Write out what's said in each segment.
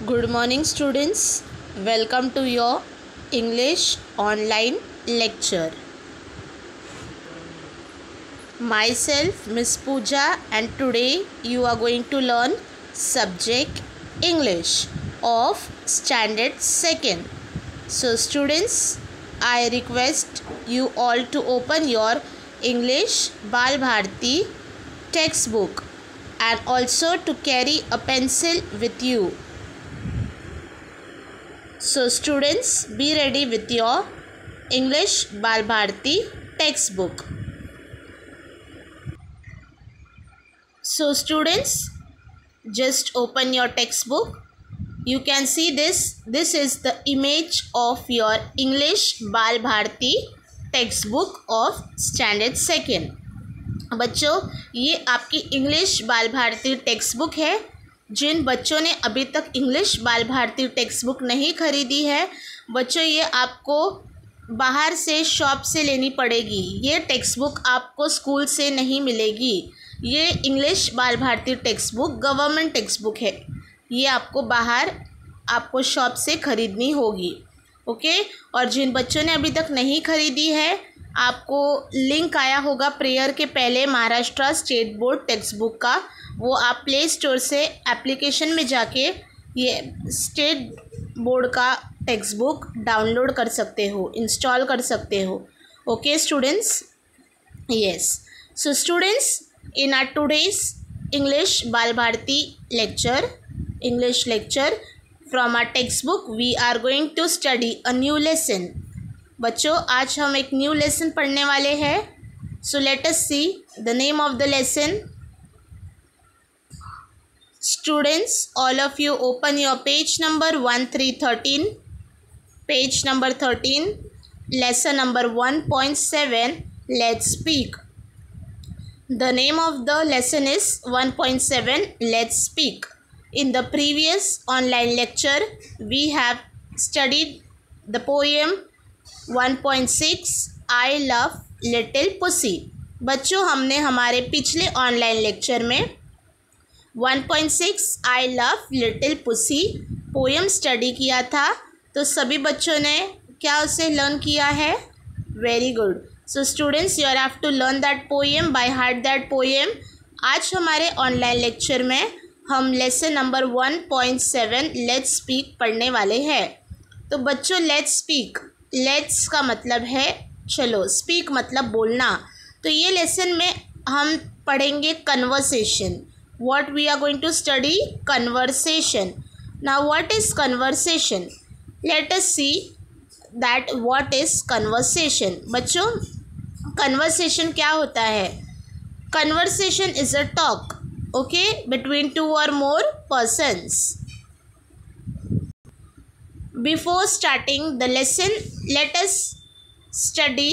Good morning students. Welcome to your English online lecture. Myself Miss Pooja and today you are going to learn subject English of standard 2nd. So students, I request you all to open your English Bal Bharti textbook and also to carry a pencil with you. So students, be ready with your English Bal Bharti textbook. So students, just open your textbook. You can see this. This is the image of your English Bal Bharti textbook of standard 2nd. बच्चों, ये आपकी English Bal Bharati text book है. जिन बच्चों ने अभी तक English Bal Bharati text book नहीं खरीदी है, बच्चों ये आपको बाहर से शॉप से लेनी पड़ेगी. ये टेक्स्ट बुक आपको स्कूल से नहीं मिलेगी. ये English Bal Bharati text book government text book है. ये आपको बाहर आपको शॉप से ख़रीदनी होगी. ओके. और जिन बच्चों ने अभी तक नहीं खरीदी है, आपको लिंक आया होगा प्रेयर के पहले Maharashtra state board text book का. वो आप प्ले स्टोर से एप्लीकेशन में जाके ये स्टेट बोर्ड का टेक्स्ट बुक डाउनलोड कर सकते हो, इंस्टॉल कर सकते हो. Okay students. Yes. So students, in our today's English Bal Bharti English lecture from our textbook, we are going to study a new lesson. बच्चों, आज हम एक न्यू लेसन पढ़ने वाले हैं. सो let us see the name of the lesson. Students, all of you open your page number 1313. Page number 13, lesson number 1.7, let's speak. The name of the lesson is 1.7, Let's Speak. In the previous online lecture, we have studied the poem 1.6, I Love Little Pussy. बच्चों, हमने हमारे पिछले online lecture में 1.6 I Love Little Pussy poem study किया था. तो सभी बच्चों ने क्या उसे लर्न किया है? Very good. So students, you have to learn that poem, by heart that poem. आज हमारे ऑनलाइन लेक्चर में हम लेसन नंबर 1.7 लेट्स स्पीक पढ़ने वाले हैं. तो बच्चों, लेट्स स्पीक, लेट्स का मतलब है चलो, स्पीक मतलब बोलना. तो ये लेसन में हम पढ़ेंगे conversation. What we are going to study? Conversation. Now what is conversation? Let us see that what is conversation. बच्चों, कन्वर्सेशन क्या होता है? Conversation is a talk, okay, between 2 or more persons. Before starting the lesson, let us study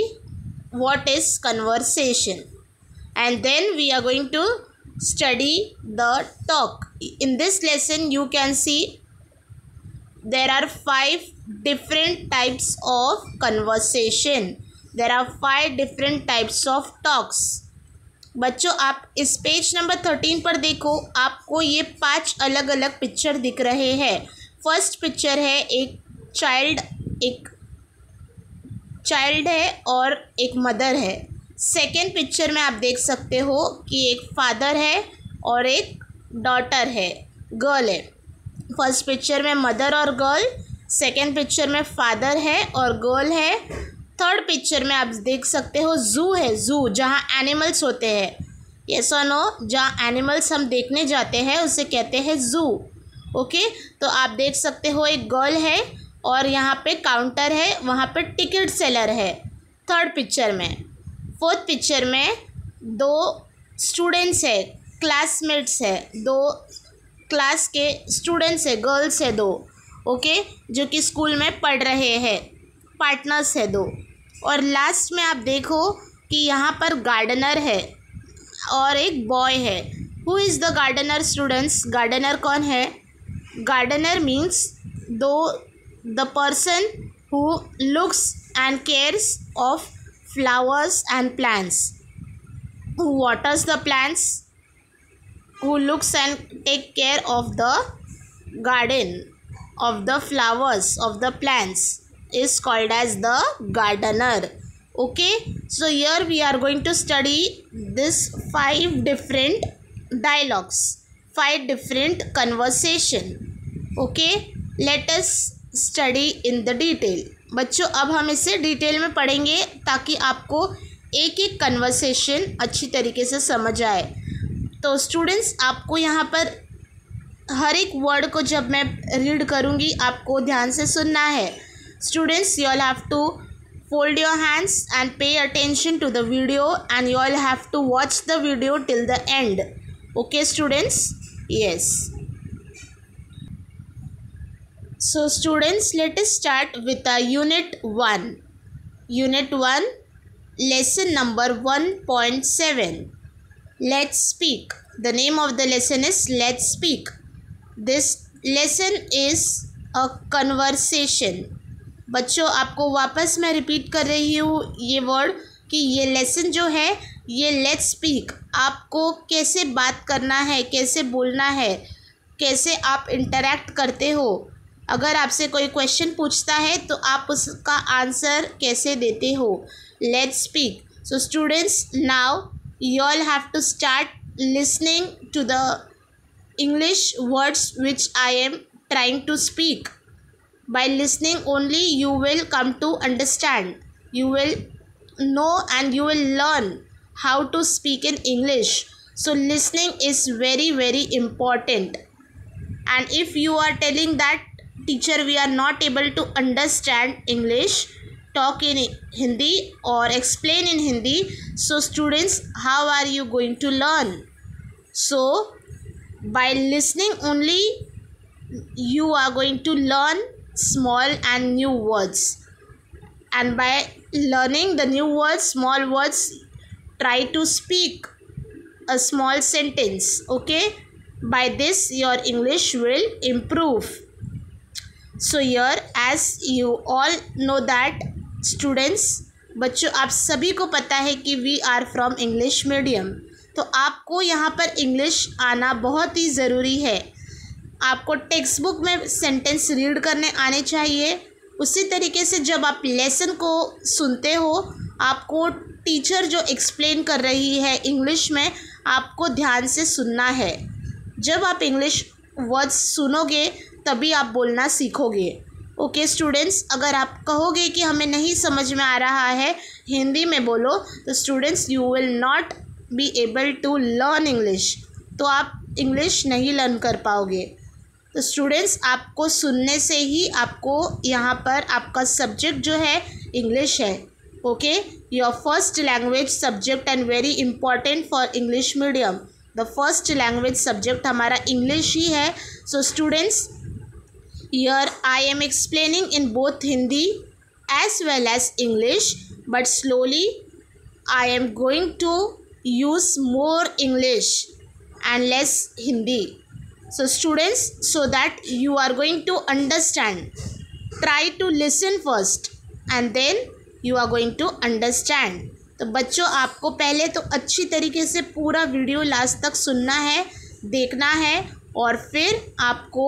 what is conversation, and then we are going to study the talk. In this lesson, you can see there are 5 different types of conversation. There are 5 different types of talks. बच्चों, आप इस page number 13 पर देखो, आपको ये 5 अलग अलग picture दिख रहे हैं. फर्स्ट पिक्चर है एक चाइल्ड है और एक मदर है. सेकेंड पिक्चर में आप देख सकते हो कि एक फादर है और एक डॉटर है, गर्ल है. फर्स्ट पिक्चर में मदर और गर्ल, सेकेंड पिक्चर में फादर है और गर्ल है. थर्ड पिक्चर में आप देख सकते हो ज़ू है, ज़ू जहाँ एनिमल्स होते हैं. यस और नो? जहाँ एनिमल्स हम देखने जाते हैं उसे कहते हैं ज़ू. ओके. तो आप देख सकते हो एक गर्ल है और यहाँ पे काउंटर है, वहाँ पे टिकट सेलर है थर्ड पिक्चर में. फोर्थ पिक्चर में 2 स्टूडेंट्स है, क्लासमेट्स है, 2 क्लास के स्टूडेंट्स है, गर्ल्स है 2, ओके, जो कि स्कूल में पढ़ रहे हैं, पार्टनर्स है 2. और लास्ट में आप देखो कि यहाँ पर गार्डनर है और एक बॉय है. Who is the gardener students? Gardener कौन है? Gardener means the person who looks and cares of flowers and plants, who waters the plants, who looks and take care of the garden. of the flowers of the plants is called as the gardener. Okay, so here we are going to study this 5 different dialogues, 5 different conversation. Okay, let us study in the detail. बच्चों अब हम इसे detail में पढ़ेंगे ताकि आपको एक एक कन्वर्सेशन अच्छी तरीके से समझ आए. तो स्टूडेंट्स आपको यहाँ पर हर एक वर्ड को जब मैं रीड करूँगी आपको ध्यान से सुनना है. Students you all have to fold your hands and pay attention to the video and you all have to watch the video till the end. Okay students? Yes. So students, let us start with unit 1. Unit 1, lesson number 1.7. Let's speak. The name of the lesson is Let's Speak. This lesson is a conversation. बच्चों आपको वापस मैं repeat कर रही हूँ ये word कि ये लेसन जो है ये लेट्स स्पीक. आपको कैसे बात करना है, कैसे बोलना है, कैसे आप इंटरेक्ट करते हो. अगर आपसे कोई क्वेश्चन पूछता है तो आप उसका आंसर कैसे देते हो. Let's speak. So students now you all have to start listening to the English words which I am trying to speak. By listening only you will come to understand, you will know and you will learn how to speak in English. So listening is very very important. And if you are telling that teacher we are not able to understand English, talk in Hindi or explain in Hindi, so students how are you going to learn? So by listening only you are going to learn small and new words, and by learning the new words, small words, try to speak a small sentence. Okay, by this your English will improve. So here as you all know that students, बच्चों आप सभी को पता है कि we are from English medium, तो आपको यहाँ पर इंग्लिश आना बहुत ही ज़रूरी है. आपको टेक्स्ट बुक में सेंटेंस रीड करने आने चाहिए. उसी तरीके से जब आप लेसन को सुनते हो आपको टीचर जो एक्सप्लेन कर रही है इंग्लिश में आपको ध्यान से सुनना है. जब आप इंग्लिश वर्ड्स सुनोगे तभी आप बोलना सीखोगे. ओके स्टूडेंट्स, अगर आप कहोगे कि हमें नहीं समझ में आ रहा है हिंदी में बोलो तो students you will not be able to learn English. तो आप इंग्लिश नहीं लर्न कर पाओगे. तो स्टूडेंट्स आपको सुनने से ही आपको यहाँ पर आपका सब्जेक्ट जो है इंग्लिश है. Okay, your first language subject and very important for English medium. The first language subject हमारा इंग्लिश ही है. So students here I am explaining in both Hindi as well as English, but slowly I am going to use more English and less Hindi. So students, so that you are going to understand, try to listen first and then you are going to understand. तो बच्चों आपको पहले तो अच्छी तरीके से पूरा video last तक सुनना है, देखना है और फिर आपको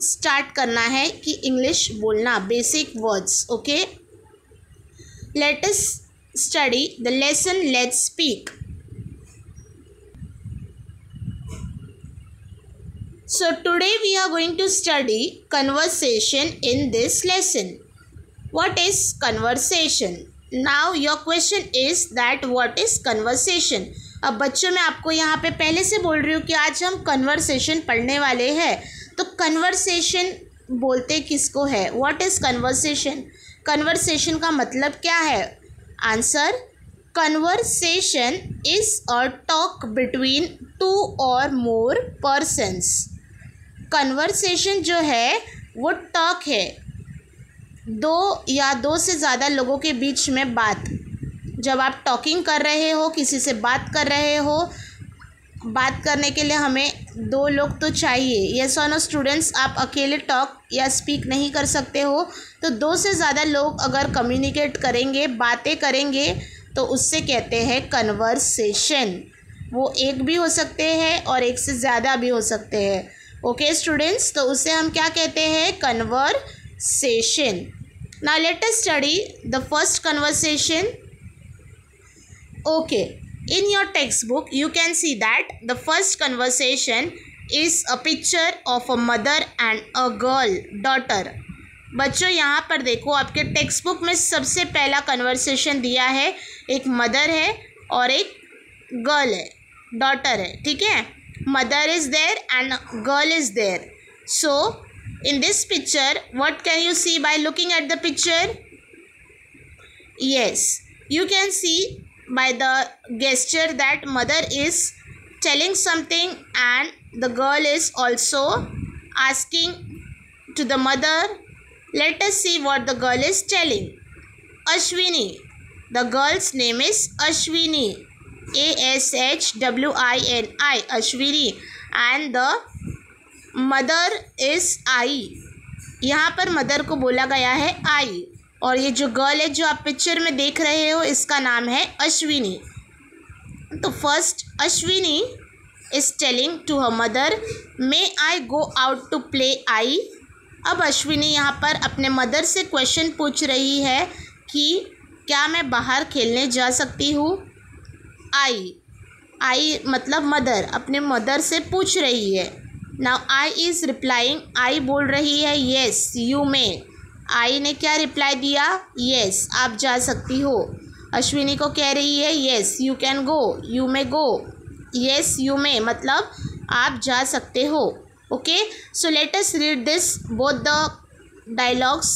स्टार्ट करना है कि इंग्लिश बोलना, basic words. Okay, let us study the lesson let's speak. So today we are going to study conversation in this lesson. What is conversation? Now your question is that what is conversation? अब बच्चों मैं आपको यहाँ पे पहले से बोल रही हूँ कि आज हम conversation पढ़ने वाले हैं. तो conversation बोलते किसको है? What is conversation? Conversation का मतलब क्या है? Answer: Conversation is a talk between two or more persons. Conversation जो है वो टॉक है, दो या दो से ज़्यादा लोगों के बीच में बात. जब आप टॉकिंग कर रहे हो, किसी से बात कर रहे हो, बात करने के लिए हमें दो लोग तो चाहिए. यस और नो स्टूडेंट्स, आप अकेले टॉक या स्पीक नहीं कर सकते हो. तो दो से ज़्यादा लोग अगर कम्युनिकेट करेंगे, बातें करेंगे तो उससे कहते हैं कन्वर्सेशन. वो एक भी हो सकते हैं और एक से ज़्यादा भी हो सकते हैं. ओके स्टूडेंट्स, तो उसे हम क्या कहते हैं? Conversation. Now let us study the first conversation. Okay, in your textbook you can see that the first conversation is a picture of a mother and a girl daughter. बच्चों यहाँ पर देखो, आपके टेक्स्ट बुक में सबसे पहला conversation दिया है, एक मदर है और एक गर्ल है, डॉटर है. ठीक है, mother is there and girl is there. So in this picture what can you see by looking at the picture? Yes, you can see by the gesture that mother is telling something and the girl is also asking to the mother. Let us see what the girl is telling. Ashwini, the girl's name is Ashwini, Ashwini, Ashwini, and the mother is I. यहाँ पर mother को बोला गया है आई, और ये जो girl है जो आप पिक्चर में देख रहे हो इसका नाम है अश्विनी. तो first Ashwini is telling to her mother, may I go out to play I. अब अश्विनी यहाँ पर अपने मदर से क्वेश्चन पूछ रही है कि क्या मैं बाहर खेलने जा सकती हूँ. आई मतलब मदर, अपने मदर से पूछ रही है. नाउ आई इज़ रिप्लाइंग, आई बोल रही है येस यू मे. आई ने क्या रिप्लाई दिया? येस, आप जा सकती हो. अश्विनी को कह रही है yes you can go, you may go. Yes you may मतलब आप जा सकते हो. Okay, so let us read this both the dialogues.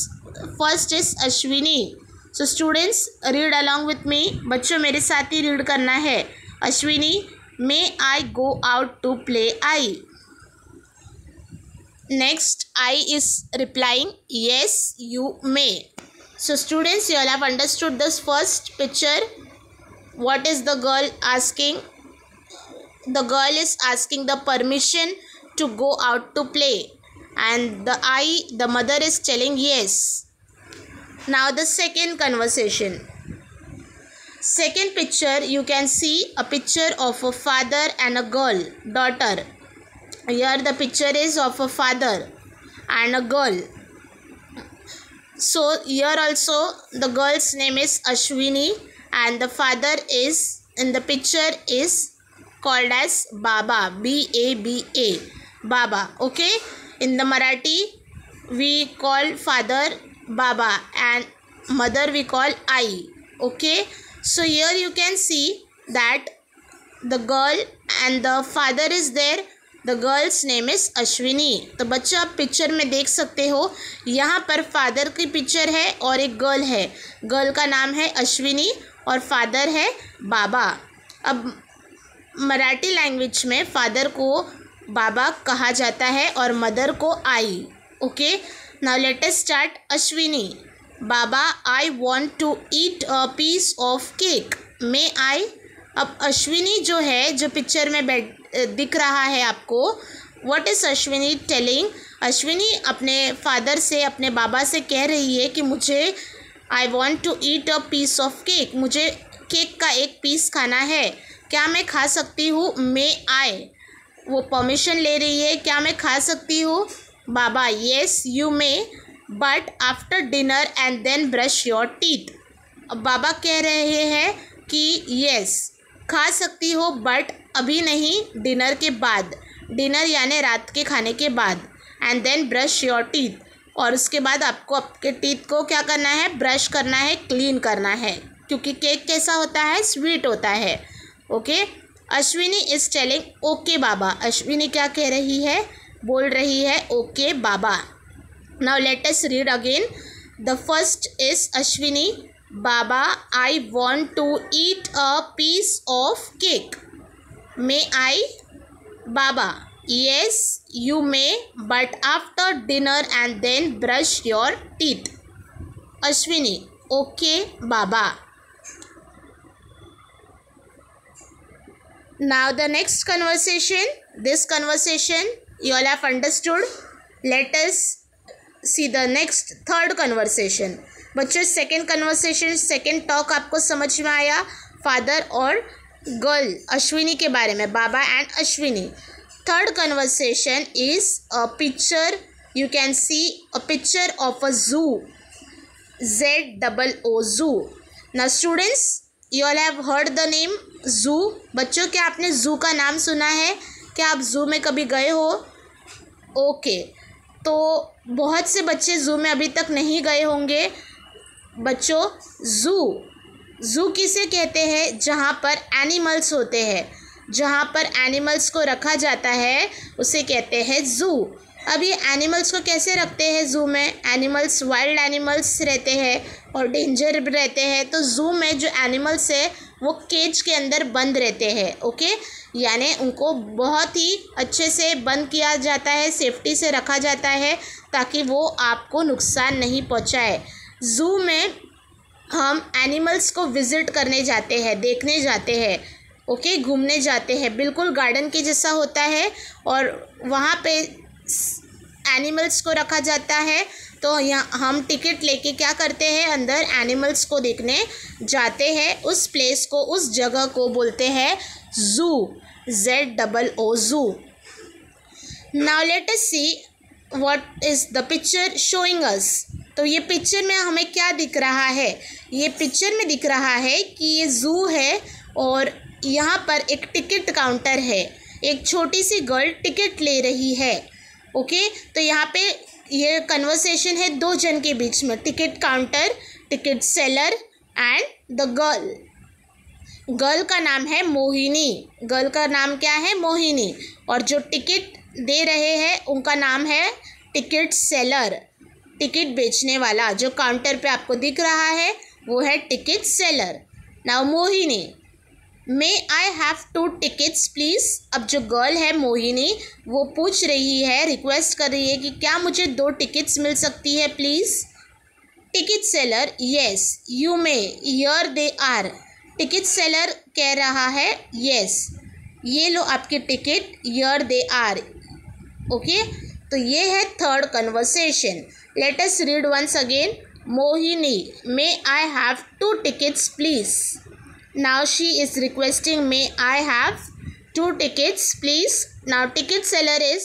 First is Ashwini. So students read along with me. बच्चों मेरे साथ ही रीड करना है. Ashwini, may I go out to play I. Next, I is replying, yes, you may. So students, you all have understood this first picture. What is the girl asking? The girl is asking the permission to go out to play. And the mother is telling yes. Now the second conversation. Second picture, you can see a picture of a father and a girl, daughter. Here the picture is of a father and a girl. So here also the girl's name is Ashwini and the father is in the picture is called as Baba, B-A-B-A, Baba. Okay, in the Marathi we call father Baba and mother we call Ai. Okay, so here you can see that the girl and the father is there. The girls name is Ashwini. तो बच्चों आप picture में देख सकते हो, यहाँ पर father की पिक्चर है और एक गर्ल है. गर्ल का नाम है अश्विनी और फादर है बाबा. अब मराठी लैंग्वेज में फादर को बाबा कहा जाता है और मदर को I. Okay, now let us start. Ashwini, Baba I want to eat a piece of cake, may I. अब अश्विनी जो है, जो पिक्चर में दिख रहा है आपको, what is Ashwini telling? Ashwini अपने फादर से, अपने बाबा से कह रही है कि मुझे I want to eat a piece of cake, मुझे केक का एक पीस खाना है, क्या मैं खा सकती हूँ? मे आई. वो परमिशन ले रही है, क्या मैं खा सकती हूँ? Baba, yes you may but after dinner and then brush your teeth. अब बाबा कह रहे हैं कि येस खा सकती हो बट अभी नहीं, डिनर के बाद. डिनर यानी रात के खाने के बाद. And then brush your teeth, और उसके बाद आपको आपके टीथ को क्या करना है? ब्रश करना है, क्लीन करना है, क्योंकि केक कैसा होता है? स्वीट होता है. Okay, Ashwini is telling okay Baba. Ashwini क्या कह रही है? बोल रही है okay Baba. Now let us read again. The first is Ashwini, Baba I want to eat a piece of cake, may I. Baba, yes you may but after dinner and then brush your teeth. Ashwini, okay baba. Now the next conversation, this conversation you all have understood. Let us see the next third conversation. बच्चों second conversation, second talk आपको समझ में आया father और girl Ashwini के बारे में, Baba and Ashwini. Third conversation is a picture. You can see a picture of a zoo. ZOO zoo. Now students, you all have heard the name zoo. बच्चों, क्या आपने zoo का नाम सुना है? क्या आप zoo में कभी गए हो? ओके, तो बहुत से बच्चे zoo में अभी तक नहीं गए होंगे. बच्चों, zoo किसे कहते हैं? जहाँ पर एनिमल्स होते हैं, जहाँ पर एनिमल्स को रखा जाता है उसे कहते हैं ज़ू. अब ये एनिमल्स को कैसे रखते हैं ज़ू में? एनिमल्स वाइल्ड एनिमल्स रहते हैं और डेंजर भी रहते हैं. तो ज़ू में जो एनिमल्स है वो केज के अंदर बंद रहते हैं. ओके, यानी उनको बहुत ही अच्छे से बंद किया जाता है, सेफ्टी से रखा जाता है ताकि वो आपको नुकसान नहीं पहुंचाए. ज़ू में हम एनिमल्स को विज़िट करने जाते हैं, देखने जाते हैं. ओके, घूमने जाते हैं. बिल्कुल गार्डन के जैसा होता है और वहाँ पे एनिमल्स को रखा जाता है. तो यहाँ हम टिकट लेके क्या करते हैं, अंदर एनिमल्स को देखने जाते हैं. उस प्लेस को, उस जगह को बोलते हैं zoo. ZOO zoo. Now let us see what is the picture showing us. तो ये पिक्चर में हमें क्या दिख रहा है? ये पिक्चर में दिख रहा है कि ये ज़ू है और यहाँ पर एक टिकट काउंटर है. एक छोटी सी गर्ल टिकट ले रही है. ओके, तो यहाँ पे ये कन्वर्सेशन है दो जन के बीच में. Ticket counter, ticket seller and the girl. Girl का नाम है मोहिनी. गर्ल का नाम क्या है? मोहिनी. और जो टिकट दे रहे हैं उनका नाम है टिकट सेलर. टिकट बेचने वाला जो काउंटर पे आपको दिख रहा है वो है ticket seller. Now Mohini, may I have 2 tickets please. अब जो गर्ल है मोहिनी वो पूछ रही है, रिक्वेस्ट कर रही है कि क्या मुझे 2 टिकट्स मिल सकती है please. Ticket seller, yes you may, here they are. Ticket seller कह रहा है येस, ये लो आपकी ticket, here they are. Okay, तो ये है third conversation. Let us read once again. Mohini, may I have 2 tickets please. Now she is requesting, may I have 2 tickets please. Now ticket seller is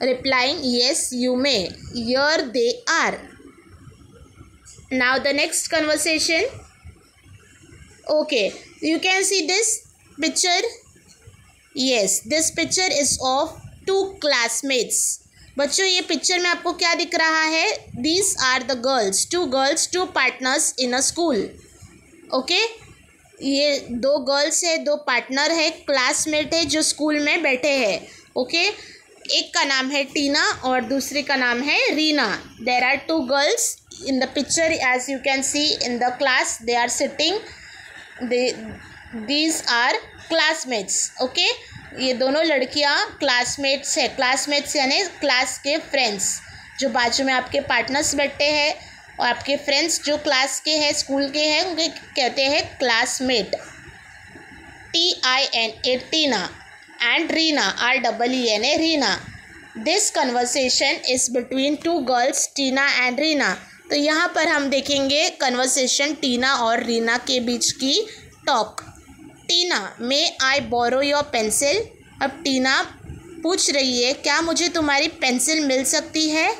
replying, yes you may, here they are. Now the next conversation. Okay, you can see this picture. Yes, this picture is of 2 classmates. बच्चों, ये picture में आपको क्या दिख रहा है? These are the girls, 2 girls, 2 partners in a school. Okay, ये 2 girls है, 2 पार्टनर है, क्लासमेट है जो स्कूल में बैठे हैं. ओके, एक का नाम है टीना और दूसरे का नाम है Reena. There are 2 girls in the picture as you can see in the class. They are sitting. These are classmates. Okay, ये दोनों लड़कियां क्लासमेट्स है. क्लासमेट्स यानी क्लास के फ्रेंड्स. जो बाजू में आपके पार्टनर्स बैठे हैं और आपके फ्रेंड्स जो क्लास के हैं, स्कूल के हैं, उनके कहते हैं classmate. TINA, Tina, and Reena, REENA, Reena. This conversation is between 2 girls, Tina and Reena. तो यहाँ पर हम देखेंगे कन्वर्सेशन टीना और रीना के बीच की talk. Tina, may I borrow your pencil. अब टीना पूछ रही है, क्या मुझे तुम्हारी पेंसिल मिल सकती है?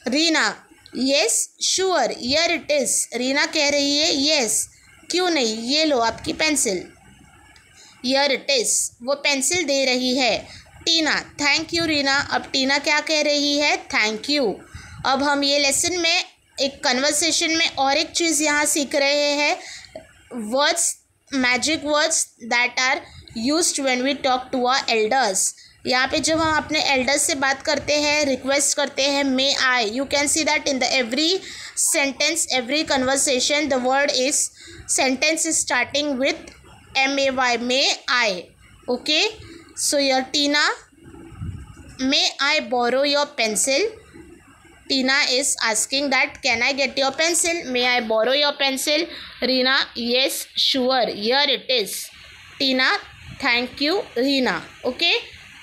Reena, yes sure, here it is. Reena कह रही है येस, क्यों नहीं, ये लो आपकी पेंसिल, हियर इट इज़. वो पेंसिल दे रही है. टीना, थैंक यू रीना. अब टीना क्या कह रही है? Thank you. अब हम ये लेसन में एक कन्वर्सेशन में और एक चीज़ यहाँ सीख रहे हैं. Words, magic words that are used when we talk to our elders. यहाँ पे जब हम अपने एल्डर्स से बात करते हैं, रिक्वेस्ट करते हैं may I, you can see that in the every sentence, every conversation the word is, sentence is starting with MAY, may I. Okay, so your Tina, may I borrow your pencil. Tina is asking that can I get your pencil, may I borrow your pencil. Reena, yes sure, here it is. Tina, thank you Reena. Okay,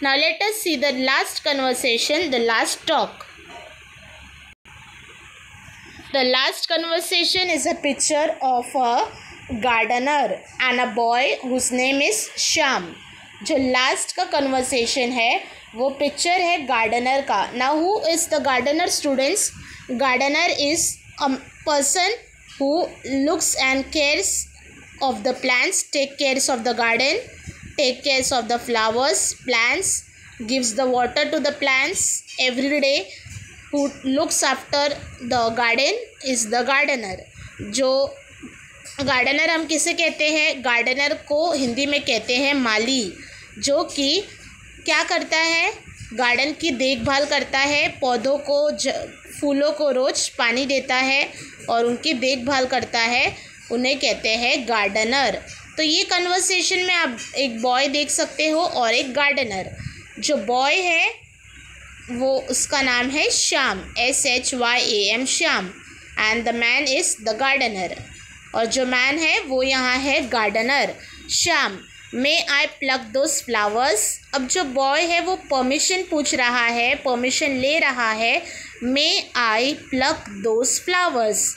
now let us see the last conversation, the last talk. The last conversation is a picture of a gardener and a boy whose name is Shyam. जो last का conversation है वो picture है gardener का. Now who is the gardener students? Gardener is a person who looks and cares of the plants, take cares of the garden, take cares of the flowers, plants, gives the water to the plants every day, who looks after the garden is the gardener. जो gardener हम किसे कहते हैं? Gardener को हिंदी में कहते हैं माली, जो कि क्या करता है? गार्डन की देखभाल करता है, पौधों को फूलों को रोज पानी देता है और उनकी देखभाल करता है, उन्हें कहते हैं गार्डनर. तो ये कन्वर्सेशन में आप एक बॉय देख सकते हो और एक गार्डनर. जो बॉय है वो उसका नाम है Shyam, SHYAM, Shyam, and the man is the gardener. और जो मैन है वो यहाँ है gardener. Shyam, may I pluck those flowers. अब जो बॉय है वो परमिशन पूछ रहा है, परमिशन ले रहा है. मे आई प्लक दोज फ्लावर्स,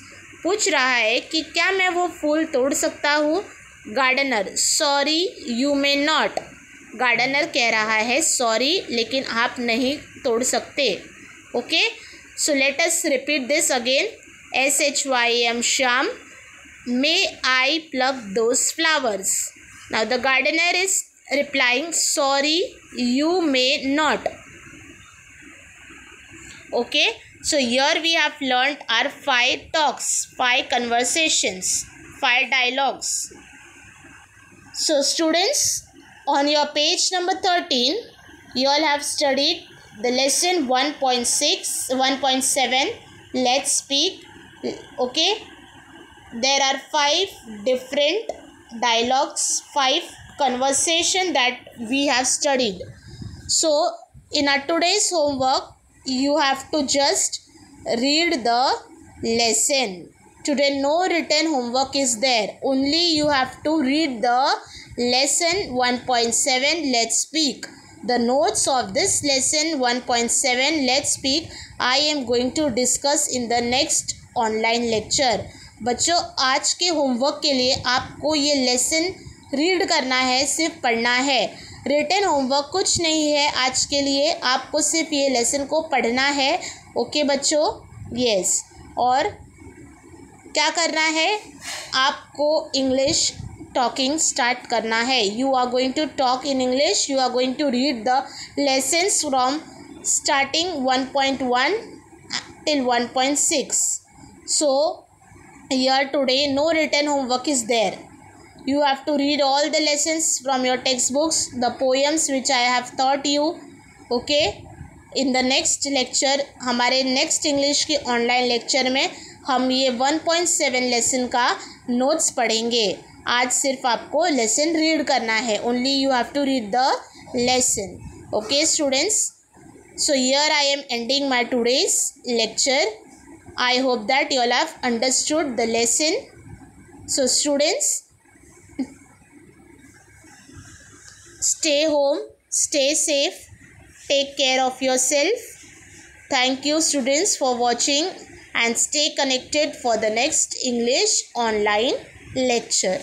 पूछ रहा है कि क्या मैं वो फूल तोड़ सकता हूँ? Gardener, sorry you may not. Gardener कह रहा है सॉरी, लेकिन आप नहीं तोड़ सकते. Okay, so let us repeat this again. SHYAM, Shyam, may I pluck those flowers. Now the gardener is replying sorry you may not. Okay, so here we have learnt our 5 talks, 5 conversations, 5 dialogues. So students, on your page number 13, you all have studied the lesson 1.6, 1.7, let's speak. Okay, there are 5 different dialogues, 5 conversation that we have studied. So in our today's homework, you have to just read the lesson. Today no written homework is there, only you have to read the lesson 1.7 let's speak. The notes of this lesson 1.7 let's speak I am going to discuss in the next online lecture. बच्चों, आज के homework के लिए आपको ये lesson read करना है, सिर्फ पढ़ना है. रिटन होमवर्क कुछ नहीं है आज के लिए, आपको सिर्फ ये लेसन को पढ़ना है. ओके बच्चों, यस. और क्या करना है? आपको इंग्लिश टॉकिंग स्टार्ट करना है. You are going to talk in English, you are going to read the lessons from starting 1.1 till 1.6. So here today no written homework is there. You have to read all the lessons from your textbooks, the poems which I have taught you. Okay, in the next lecture, हमारे next English की online lecture में हम ये 1.7 lesson का notes पढ़ेंगे. आज सिर्फ आपको लेसन रीड करना है. Only you have to read the lesson. Okay students, so here I am ending my today's lecture. I hope that you all have understood the lesson. So students, stay home, stay safe, take care of yourself. Thank you students for watching and stay connected for the next English online lecture.